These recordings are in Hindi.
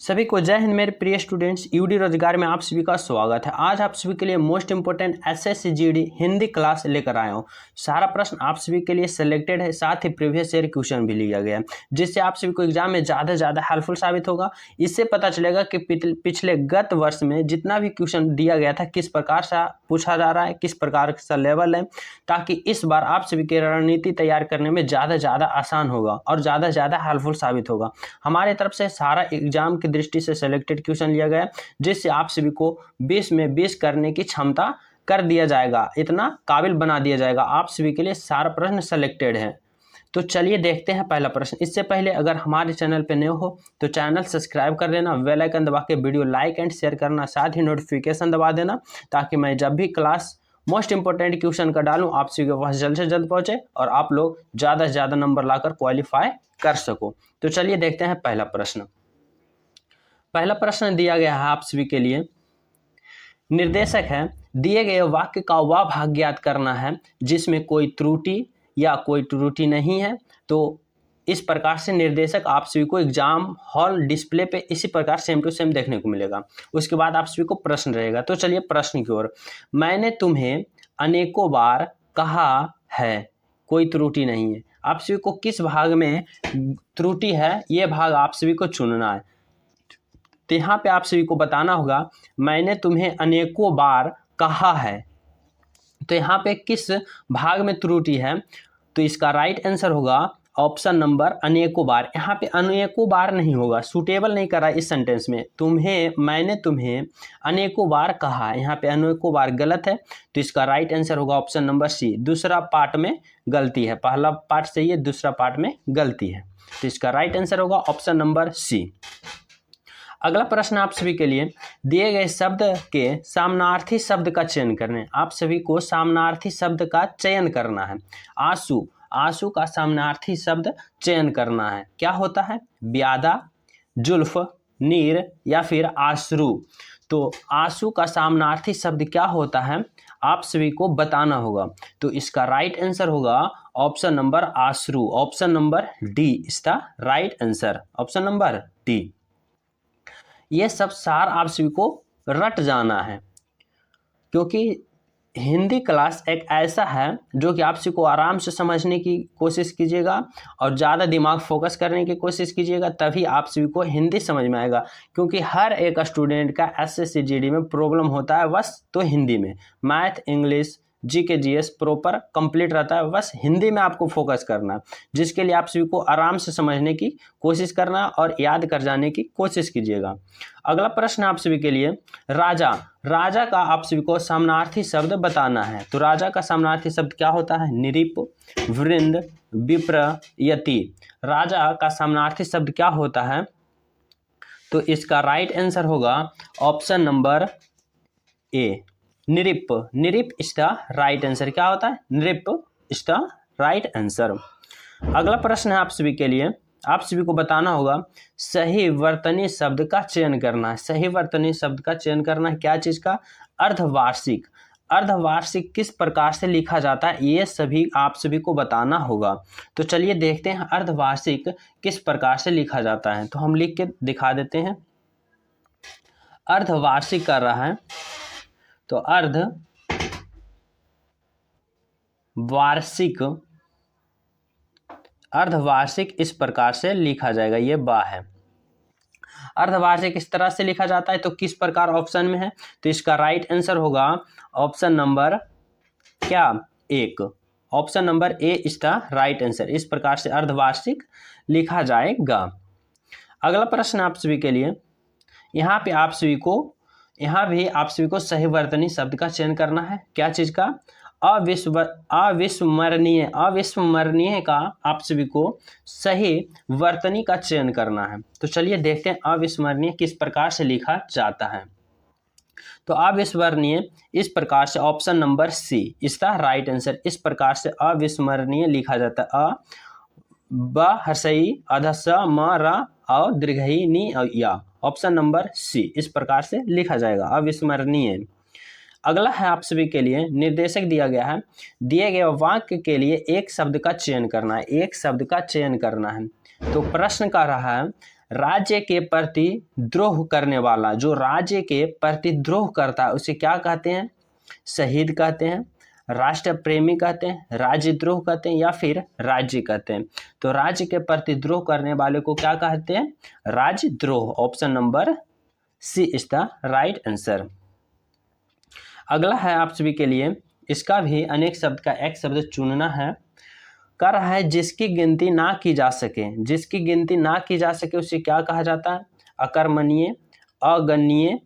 सभी को जय हिंद मेरे प्रिय स्टूडेंट्स। यूडी रोजगार में आप सभी का स्वागत है। आज आप सभी के लिए most important SSC GD Hindi class लेकर आया हूँ। सारा प्रश्न आप सभी के लिए सिलेक्टेड है, साथ ही प्रीवियस ईयर क्वेश्चन भी लिया गया है, जिससे आप सभी को एग्जाम में ज़्यादा से ज़्यादा हेल्पफुल साबित होगा। इससे पता चलेगा कि पिछले गत वर्ष में जितना भी क्वेश्चन दिया गया था किस प्रकार से पूछा जा रहा है, किस प्रकार का लेवल है, ताकि इस बार आप सभी की रणनीति तैयार करने में ज़्यादा से ज़्यादा आसान होगा और ज़्यादा से ज़्यादा हेल्पफुल साबित होगा। हमारे तरफ से सारा एग्जाम की दृष्टि से सिलेक्टेड क्वेश्चन लिया गया है, जिससे आप सभी को 20 में 20 करने की क्षमता कर दिया जाएगा, इतना काबिल बना दिया जाएगा। आप सभी के लिए सारा प्रश्न सिलेक्टेड है। तो चलिए देखते हैं पहला प्रश्न। इससे पहले अगर हमारे चैनल पर नए हो तो चैनल सब्सक्राइब कर लेना, बेल आइकन दबा के वीडियो लाइक एंड शेयर करना, साथ ही नोटिफिकेशन दबा देना, ताकि मैं जब भी क्लास मोस्ट इंपोर्टेंट क्वेश्चन का डालूं आप सभी के पास जल्द से जल्द पहुंचे और आप लोग ज़्यादा से ज़्यादा नंबर लाकर क्वालिफाई कर सको। तो चलिए देखते हैं पहला प्रश्न। पहला प्रश्न दिया गया है आप सभी के लिए, निर्देशक है, दिए गए वाक्य का वह भाग ज्ञात करना है जिसमें कोई त्रुटि या कोई त्रुटि नहीं है। तो इस प्रकार से निर्देशक आप सभी को एग्जाम हॉल डिस्प्ले पे इसी प्रकार सेम टू सेम देखने को मिलेगा। उसके बाद आप सभी को प्रश्न रहेगा। तो चलिए प्रश्न की ओर। मैंने तुम्हें अनेकों बार कहा है, कोई त्रुटि नहीं है। आप सभी को किस भाग में त्रुटि है ये भाग आप सभी को चुनना है। तो यहाँ पे आप सभी को बताना होगा मैंने तुम्हें अनेकों बार कहा है, तो यहाँ पे किस भाग में त्रुटि है। तो इसका राइट आंसर होगा ऑप्शन नंबर अनेकों बार। यहाँ पे अनेकों बार नहीं होगा, सूटेबल नहीं करा इस सेंटेंस में। मैंने तुम्हें अनेकों बार कहा, यहाँ पे अनेकों बार गलत है, तो इसका राइट आंसर होगा ऑप्शन नंबर सी। दूसरा पार्ट में गलती है, पहला पार्ट सही है, दूसरा पार्ट में गलती है, तो इसका राइट आंसर होगा ऑप्शन नंबर सी। अगला प्रश्न आप सभी के लिए, दिए गए शब्द के सामनार्थी शब्द का चयन करने। आप सभी को सामनार्थी शब्द का चयन करना है। आंसू, आंसू का सामनार्थी शब्द चयन करना है। क्या होता है? ब्यादा, जुल्फ, नीर या फिर आश्रू। तो आंसू का सामनार्थी शब्द क्या होता है आप सभी को बताना होगा। तो इसका राइट आंसर होगा ऑप्शन नंबर आश्रू, ऑप्शन नंबर डी इसका right answer, option number D. ये सब सार आप सभी को रट जाना है, क्योंकि हिंदी क्लास एक ऐसा है जो कि आप सभी को आराम से समझने की कोशिश कीजिएगा और ज़्यादा दिमाग फोकस करने की कोशिश कीजिएगा, तभी आप सभी को हिंदी समझ में आएगा। क्योंकि हर एक स्टूडेंट का एसएससी जीडी में प्रॉब्लम होता है बस तो हिंदी में, math, English, GK, GS proper complete रहता है, बस हिंदी में आपको फोकस करना, जिसके लिए आप सभी को आराम से समझने की कोशिश करना और याद कर जाने की कोशिश कीजिएगा। अगला प्रश्न आप सभी के लिए, राजा, राजा का आप सभी को सामनार्थी शब्द बताना है। तो राजा का सामनार्थी शब्द क्या होता है? नृप, वृंद, विप्र, यति। राजा का सामनार्थी शब्द क्या होता है? तो इसका राइट आंसर होगा ऑप्शन नंबर ए, नृप। नृप इज द राइट आंसर। क्या होता है? नृप इज द राइट आंसर। अगला प्रश्न है आप सभी के लिए, आप सभी को बताना होगा सही वर्तनी शब्द का चयन करना है। सही वर्तनी शब्द का चयन करना है क्या चीज का? अर्धवार्षिक। अर्धवार्षिक किस प्रकार से लिखा जाता है ये सभी आप सभी को बताना होगा। तो चलिए देखते हैं अर्धवार्षिक किस प्रकार से लिखा जाता है। तो हम लिख के दिखा देते हैं। अर्धवार्षिक कर रहा है तो अर्धवार्षिक इस प्रकार से लिखा जाएगा, ये बा है। अर्धवार्षिक इस तरह से लिखा जाता है तो किस प्रकार ऑप्शन में है? तो इसका राइट आंसर होगा ऑप्शन नंबर क्या? एक, option number A is the right answer. इस प्रकार से अर्धवार्षिक लिखा जाएगा। अगला प्रश्न आप सभी के लिए, यहाँ भी आप सभी को सही वर्तनी शब्द का चयन करना है। क्या चीज का? अविस्मरणीय। अविस्मरणीय का आप सभी को सही वर्तनी का चयन करना है। तो चलिए देखते हैं अविस्मरणीय किस प्रकार से लिखा जाता है। तो अविस्मरणीय इस प्रकार से ऑप्शन नंबर सी इसका राइट आंसर। इस प्रकार से अविस्मरणीय लिखा जाता है। अ ब हर्षई अधस म र और दीर्घई नी या, ऑप्शन नंबर सी इस प्रकार से लिखा जाएगा अविस्मरणीय। अगला है आप सभी के लिए, निर्देशक दिया गया है, दिए गए वाक्य के लिए एक शब्द का चयन करना है। एक शब्द का चयन करना है। तो प्रश्न कर रहा है राज्य के प्रति द्रोह करने वाला, जो राज्य के प्रति द्रोह करता है उसे क्या कहते हैं? शहीद कहते हैं, राष्ट्र प्रेमी कहते हैं, राज्यद्रोह कहते हैं या फिर राज्य कहते हैं। तो राज्य के प्रति द्रोह करने वाले को क्या कहते हैं? राज्यद्रोह। Option number C is the right answer. अगला है आप सभी के लिए, इसका भी अनेक शब्द का एक शब्द चुनना है। कह रहा है जिसकी गिनती ना की जा सके, जिसकी गिनती ना की जा सके उसे क्या कहा जाता है? अकर्मणीय, अगणनीय,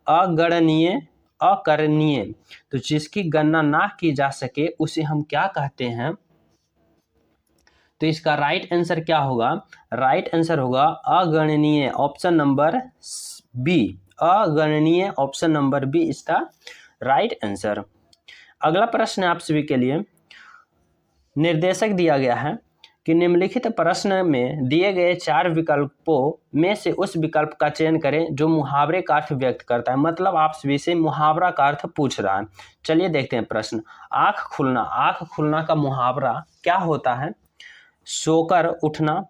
अगणनीय, अकरणीय। तो जिसकी गणना ना की जा सके उसे हम क्या कहते हैं? तो इसका राइट आंसर क्या होगा? राइट आंसर होगा अगणनीय। ऑप्शन नंबर बी, अगणनीय। Option number B is the right answer. अगला प्रश्न आप सभी के लिए, निर्देशक दिया गया है कि निम्नलिखित प्रश्न में दिए गए 4 विकल्पों में से उस विकल्प का चयन करें जो मुहावरे का अर्थ व्यक्त करता है। मतलब आप सभी से मुहावरा का अर्थ पूछ रहा है। चलिए देखते हैं प्रश्न। आंख खुलना, आंख खुलना का मुहावरा क्या होता है? सोकर उठना,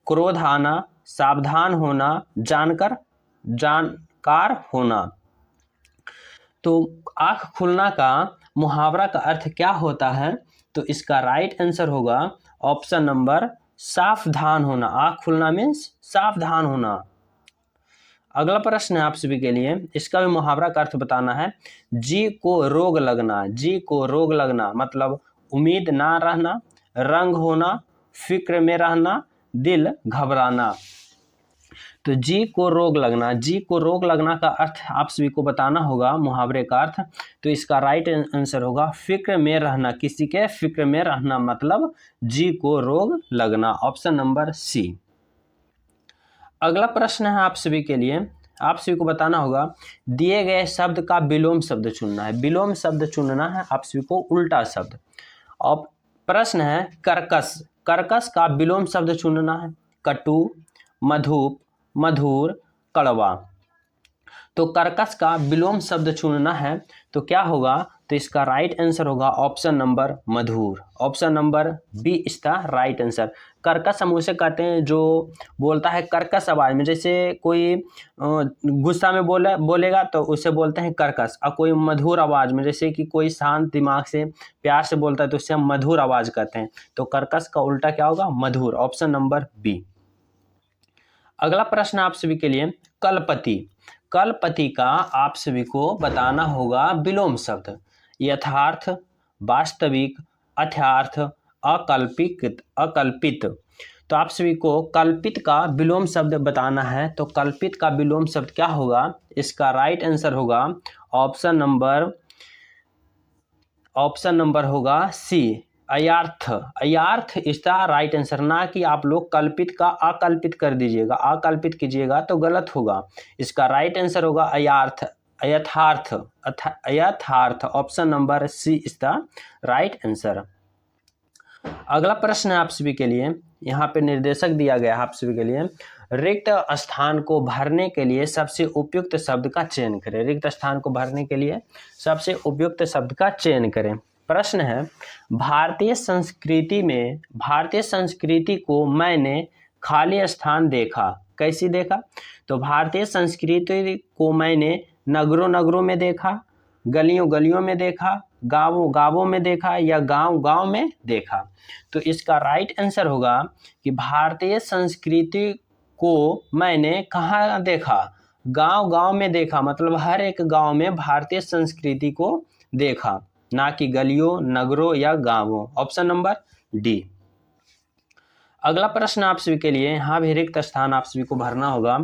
क्रोध आना, सावधान होना, जानकार होना। तो आंख खुलना का मुहावरा का अर्थ क्या होता है? तो इसका राइट आंसर होगा ऑप्शन नंबर सावधान होना। आंख खुलना मीन्स सावधान होना। अगला प्रश्न है आप सभी के लिए, इसका भी मुहावरा का अर्थ बताना है। जी को रोग लगना, जी को रोग लगना मतलब उम्मीद ना रहना, रंग होना, फिक्र में रहना, दिल घबराना। तो जी को रोग लगना, जी को रोग लगना का अर्थ आप सभी को बताना होगा, मुहावरे का अर्थ। तो इसका राइट आंसर होगा फिक्र में रहना, किसी के फिक्र में रहना मतलब जी को रोग लगना। Option number C. अगला प्रश्न है आप सभी के लिए, आप सभी को बताना होगा दिए गए शब्द का विलोम शब्द चुनना है। विलोम शब्द चुनना है आप सभी को, उल्टा शब्द। और प्रश्न है कर्कश, कर्कश का विलोम शब्द चुनना है। कटु, मधुप, मधुर, कड़वा। तो कर्कश का विलोम शब्द चुनना है तो क्या होगा? तो इसका राइट आंसर होगा ऑप्शन नंबर मधुर। Option number B is the right answer. कर्कश हम उसे कहते हैं जो बोलता है कर्कश आवाज में, जैसे कोई गुस्सा में बोलेगा तो उसे बोलते हैं कर्कश। और कोई मधुर आवाज में, जैसे कि कोई शांत दिमाग से प्यार से बोलता है तो उसे हम मधुर आवाज कहते हैं। तो कर्कश का उल्टा क्या होगा? मधुर। Option number B. अगला प्रश्न आप सभी के लिए, कलपति। कलपति का आप सभी को बताना होगा विलोम शब्द। यथार्थ, वास्तविक, अथार्थ, अकल्पित, अकल्पित। तो आप सभी को कल्पित का विलोम शब्द बताना है। तो कल्पित का विलोम शब्द क्या होगा? इसका राइट आंसर होगा ऑप्शन नंबर होगा सी, अयार्थ। अयार्थ इज द राइट आंसर। ना कि आप लोग कल्पित का अकल्पित कर दीजिएगा, अकल्पित कीजिएगा तो गलत होगा। इसका राइट आंसर होगा अयार्थ, अयथार्थ, अयथार्थ। Option number C is the right answer. अगला प्रश्न है आप सभी के लिए, यहाँ पे निर्देशक दिया गया है आप सभी के लिए, रिक्त स्थान को भरने के लिए सबसे उपयुक्त शब्द का चयन करें। रिक्त स्थान को भरने के लिए सबसे उपयुक्त शब्द का चयन करें। प्रश्न है भारतीय संस्कृति को मैंने खाली स्थान देखा। कैसी देखा? तो भारतीय संस्कृति को मैंने नगरों नगरों में देखा, गलियों गलियों में देखा, गांवों गांवों में देखा या गांव गांव में देखा। तो इसका राइट आंसर होगा कि भारतीय संस्कृति को मैंने कहाँ देखा? गांव गांव में देखा, मतलब हर एक गांव में भारतीय संस्कृति को देखा, ना कि गलियों नगरों या गांवों। Option number D. अगला प्रश्न आप सभी के लिए, यहाँ भी रिक्त स्थान आप सभी को भरना होगा।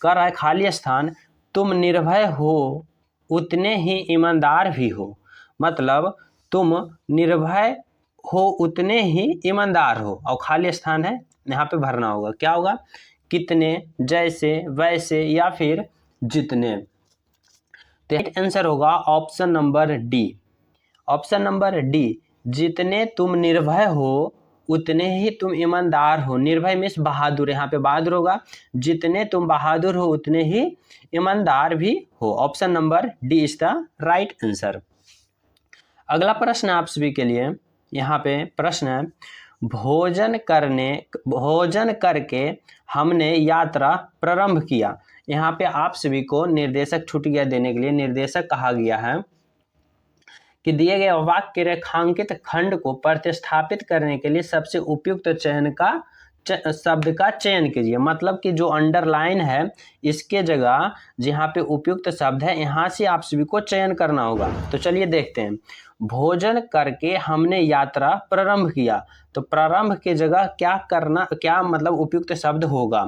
कह रहा है खाली स्थान, तुम निर्भय हो उतने ही ईमानदार भी हो। मतलब तुम निर्भय हो उतने ही ईमानदार हो, और खाली स्थान है यहाँ पे भरना होगा। क्या होगा? कितने, जैसे, वैसे या फिर जितने। तो राइट आंसर होगा option number D. Option number D, जितने तुम निर्भय हो उतने ही तुम ईमानदार हो। निर्भय मीन्स बहादुर, यहाँ पे बहादुर होगा। जितने तुम बहादुर हो उतने ही ईमानदार भी हो। Option number D is the right answer. अगला प्रश्न आप सभी के लिए, यहाँ पे प्रश्न है भोजन करके हमने यात्रा प्रारंभ किया। यहाँ पे आप सभी को निर्देशक छुट्टियां देने के लिए निर्देशक कहा गया है कि दिए गए वाक्य के रेखांकित खंड को प्रतिस्थापित करने के लिए सबसे उपयुक्त शब्द का चयन कीजिए। मतलब कि जो अंडरलाइन है इसके जगह जहाँ पे उपयुक्त शब्द है यहाँ से आप सभी को चयन करना होगा। तो चलिए देखते हैं। भोजन करके हमने यात्रा प्रारंभ किया, तो प्रारंभ की जगह क्या मतलब उपयुक्त शब्द होगा?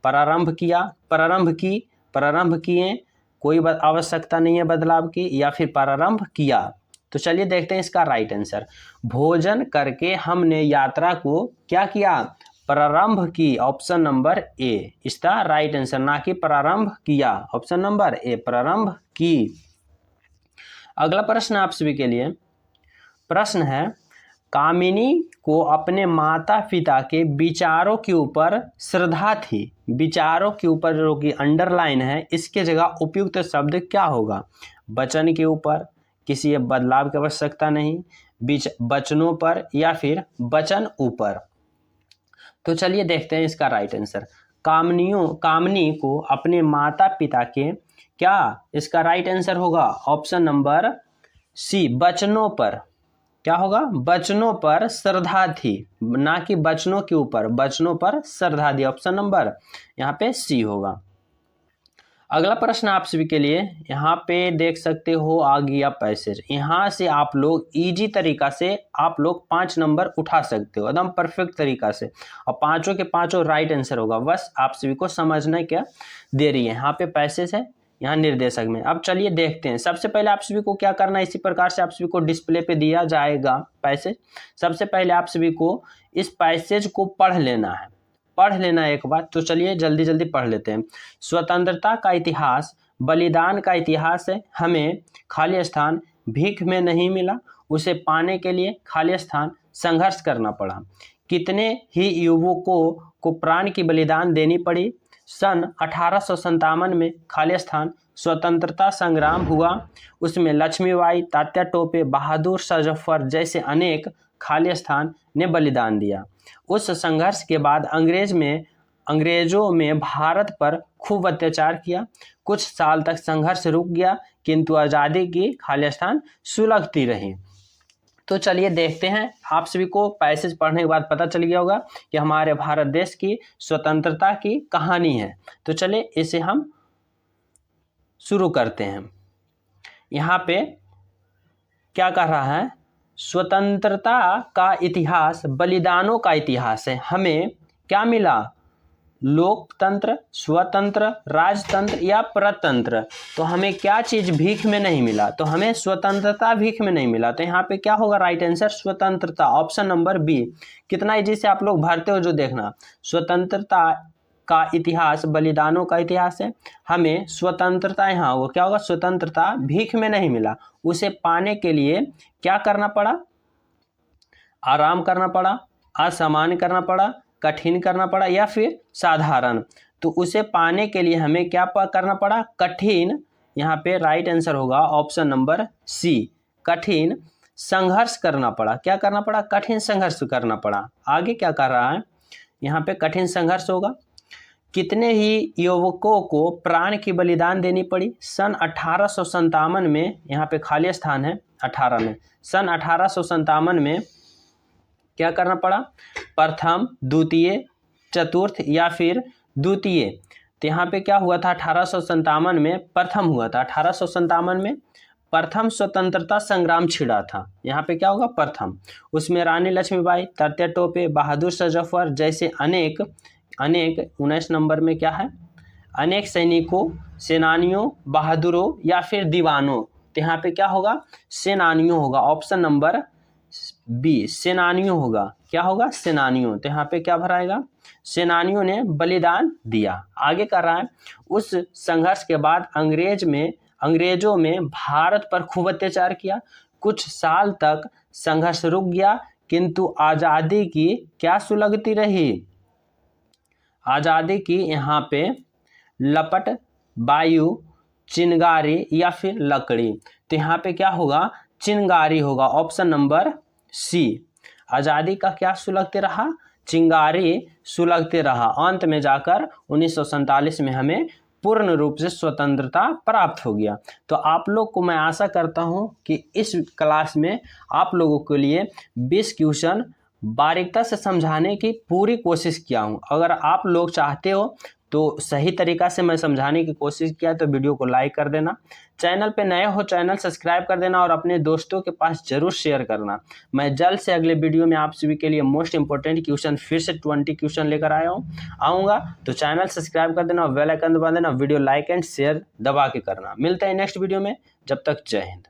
प्रारंभ किया, प्रारंभ की, प्रारंभ किए, कोई आवश्यकता नहीं है बदलाव की, या फिर प्रारंभ किया। तो चलिए देखते हैं इसका राइट आंसर। भोजन करके हमने यात्रा को क्या किया? प्रारंभ की। ऑप्शन नंबर ए इसका राइट आंसर, ना कि प्रारंभ किया। ऑप्शन नंबर ए प्रारंभ की। अगला प्रश्न आप सभी के लिए प्रश्न है, कामिनी को अपने माता पिता के विचारों के ऊपर श्रद्धा थी। विचारों के ऊपर जो कि अंडरलाइन है इसके जगह उपयुक्त शब्द क्या होगा? वचन के ऊपर, किसी बदलाव की आवश्यकता नहीं, वचनों पर, या फिर वचन ऊपर। तो चलिए देखते हैं इसका राइट आंसर। कामनी को अपने माता पिता के क्या इसका राइट आंसर होगा? ऑप्शन नंबर सी वचनों पर। क्या होगा? वचनों पर श्रद्धा थी, ना कि वचनों के ऊपर, वचनों पर श्रद्धा दी। ऑप्शन नंबर यहाँ पे सी होगा। अगला प्रश्न आप सभी के लिए यहाँ पे देख सकते हो आ गया पैसेज। यहाँ से आप लोग इजी तरीका से आप लोग 5 नंबर उठा सकते हो एकदम परफेक्ट तरीका से, और पांचों के पांचों राइट आंसर होगा। बस आप सभी को समझना क्या दे रही है। यहाँ पे पैसेज है, यहाँ निर्देशक में। अब चलिए देखते हैं। सबसे पहले आप सभी को क्या करना है, इसी प्रकार से आप सभी को डिस्प्ले पे दिया जाएगा पैसेज। सबसे पहले आप सभी को इस पैसेज को पढ़ लेना है, एक बार। तो चलिए जल्दी जल्दी पढ़ लेते हैं। स्वतंत्रता का इतिहास बलिदान का इतिहास है। हमें खाली स्थान भीख में नहीं मिला, उसे पाने के लिए खाली स्थान संघर्ष करना पड़ा। कितने ही युवकों को प्राण की बलिदान देनी पड़ी। सन 1857 में खाली स्थान स्वतंत्रता संग्राम हुआ, उसमें लक्ष्मीबाई, तात्या टोपे, बहादुर शाह जफर जैसे अनेक खाली स्थान ने बलिदान दिया। उस संघर्ष के बाद अंग्रेजों में भारत पर खूब अत्याचार किया। कुछ साल तक संघर्ष रुक गया, किंतु आज़ादी की खाली स्थान सुलगती रही। तो चलिए देखते हैं। आप सभी को पैसेज पढ़ने के बाद पता चल गया होगा कि हमारे भारत देश की स्वतंत्रता की कहानी है। तो चलिए इसे हम शुरू करते हैं। यहाँ पे क्या कह रहा है? स्वतंत्रता का इतिहास बलिदानों का इतिहास है। हमें क्या मिला? लोकतंत्र, स्वतंत्र, राजतंत्र या प्रतंत्र। तो हमें क्या चीज भीख में नहीं मिला? तो हमें स्वतंत्रता भीख में नहीं मिला। तो यहाँ पे क्या होगा राइट आंसर? स्वतंत्रता। Option number B. कितना इजी से आप लोग भरते हो जो देखना। स्वतंत्रता का इतिहास बलिदानों का इतिहास है। हमें स्वतंत्रता, यहाँ वो क्या होगा? स्वतंत्रता भीख में नहीं मिला, उसे पाने के लिए क्या करना पड़ा? आराम करना पड़ा, असामान्य करना पड़ा, कठिन करना पड़ा, या फिर साधारण। तो उसे पाने के लिए हमें क्या करना पड़ा? कठिन। यहाँ पे राइट आंसर होगा ऑप्शन नंबर सी, कठिन संघर्ष करना पड़ा। क्या करना पड़ा? कठिन संघर्ष करना पड़ा। आगे क्या कर रहा है? यहाँ पे कठिन संघर्ष होगा। कितने ही युवकों को प्राण की बलिदान देनी पड़ी। सन 1857 में, यहाँ पे खाली स्थान है 18 में, सन 1857 में क्या करना पड़ा? प्रथम, द्वितीय, चतुर्थ या फिर द्वितीय। तो यहाँ पे क्या हुआ था? 1857 में प्रथम हुआ था। 1857 में प्रथम स्वतंत्रता संग्राम छिड़ा था। यहाँ पे क्या होगा? प्रथम। उसमें रानी लक्ष्मीबाई, तात्या टोपे, बहादुर शाह जफर जैसे अनेक 19 नंबर में क्या है? अनेक सैनिकों, सेनानियों, बहादुरों या फिर दीवानों। तो यहाँ पे क्या होगा? सेनानियों होगा। ऑप्शन नंबर बी, सेनानियों होगा। क्या होगा? सेनानियों। तो यहाँ पे क्या भराएगा? सेनानियों ने बलिदान दिया। आगे कर रहा है, उस संघर्ष के बाद अंग्रेजों में भारत पर खूब अत्याचार किया। कुछ साल तक संघर्ष रुक गया, किंतु आज़ादी की क्या सुलगती रही? आज़ादी की यहाँ पे लपट, वायु, चिंगारी या फिर लकड़ी। तो यहाँ पे क्या होगा? चिंगारी होगा। Option number C. आज़ादी का क्या सुलगते रहा, चिंगारी सुलगते रहा। अंत में जाकर 1947 में हमें पूर्ण रूप से स्वतंत्रता प्राप्त हो गया। तो आप लोग को मैं आशा करता हूं कि इस क्लास में आप लोगों के लिए 20 क्वेश्चन बारीकता से समझाने की पूरी कोशिश किया हूं। अगर आप लोग चाहते हो तो सही तरीका से मैं समझाने की कोशिश किया तो वीडियो को लाइक कर देना, चैनल पे नए हो चैनल सब्सक्राइब कर देना और अपने दोस्तों के पास जरूर शेयर करना। मैं जल्द से अगले वीडियो में आप सभी के लिए मोस्ट इंपॉर्टेंट क्वेश्चन फिर से 20 क्वेश्चन लेकर आऊँगा। तो चैनल सब्सक्राइब कर देना और बेल आइकन दबा देना, वीडियो लाइक एंड शेयर दबा के करना। मिलते हैं नेक्स्ट वीडियो में, जब तक जय हिंद।